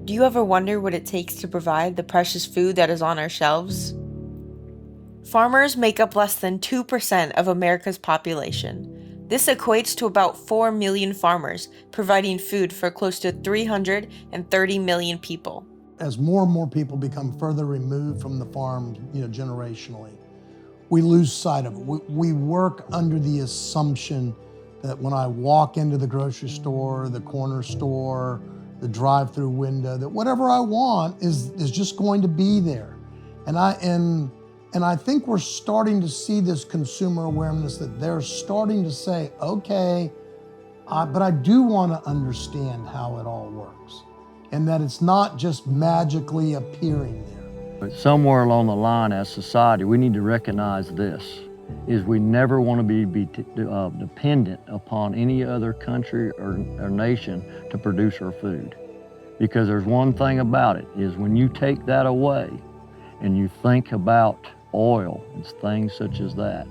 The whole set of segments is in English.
Do you ever wonder what it takes to provide the precious food that is on our shelves? Farmers make up less than 2% of America's population. This equates to about 4 million farmers, providing food for close to 330 million people. As more and more people become further removed from the farm, generationally, we lose sight of it. We work under the assumption that when I walk into the grocery store, the corner store, the drive-through window, that whatever I want is just going to be there. And I think we're starting to see this consumer awareness that they're starting to say, okay, but I do want to understand how it all works, and that it's not just magically appearing there. But somewhere along the line as society, we need to recognize this, is we never want to be dependent upon any other country or nation to produce our food. Because there's one thing about it, is when you take that away and you think about oil and things such as that,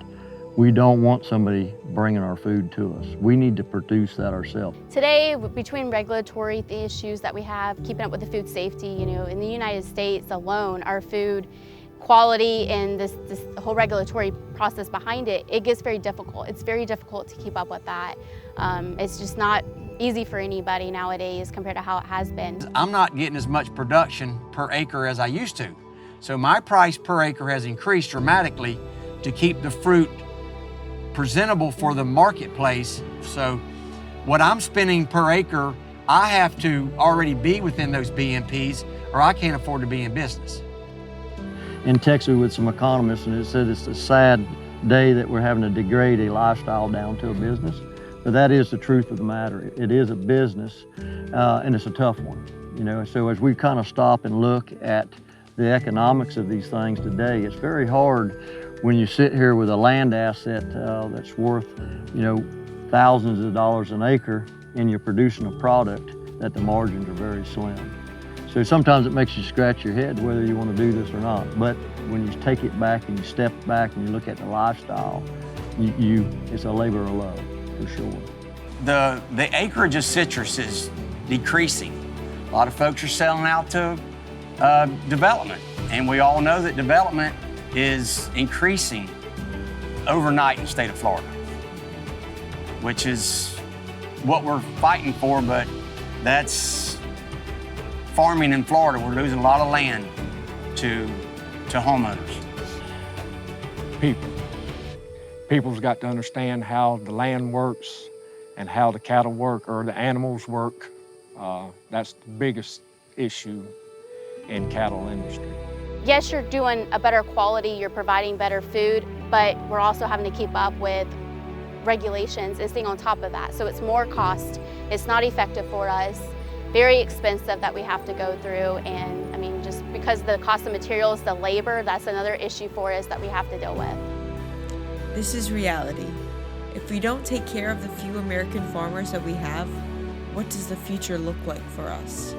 we don't want somebody bringing our food to us. We need to produce that ourselves. Today, between regulatory issues that we have, keeping up with the food safety, in the United States alone, our food quality and this whole regulatory process behind it, it gets very difficult. It's very difficult to keep up with that. It's just not easy for anybody nowadays compared to how it has been. I'm not getting as much production per acre as I used to. So my price per acre has increased dramatically to keep the fruit presentable for the marketplace. So what I'm spending per acre, I have to already be within those BMPs or I can't afford to be in business. In Texas with some economists, and it said it's a sad day that we're having to degrade a lifestyle down to a business. But that is the truth of the matter. It is a business, and it's a tough one. So as we kind of stop and look at the economics of these things today, it's very hard when you sit here with a land asset that's worth, thousands of dollars an acre, and you're producing a product that the margins are very slim. So sometimes it makes you scratch your head whether you want to do this or not. But when you take it back and you step back and you look at the lifestyle, it's a labor of love, for sure. The acreage of citrus is decreasing. A lot of folks are selling out to development, and we all know that development is increasing overnight in the state of Florida, which is what we're fighting for, but that's farming in Florida. We're losing a lot of land to homeowners. People's got to understand how the land works and how the cattle work or the animals work. That's the biggest issue in cattle industry. Yes, you're doing a better quality, you're providing better food, but we're also having to keep up with regulations and staying on top of that. So it's more cost, it's not effective for us, very expensive that we have to go through, and just because the cost of materials, the labor, that's another issue for us that we have to deal with. This is reality. If we don't take care of the few American farmers that we have, what does the future look like for us?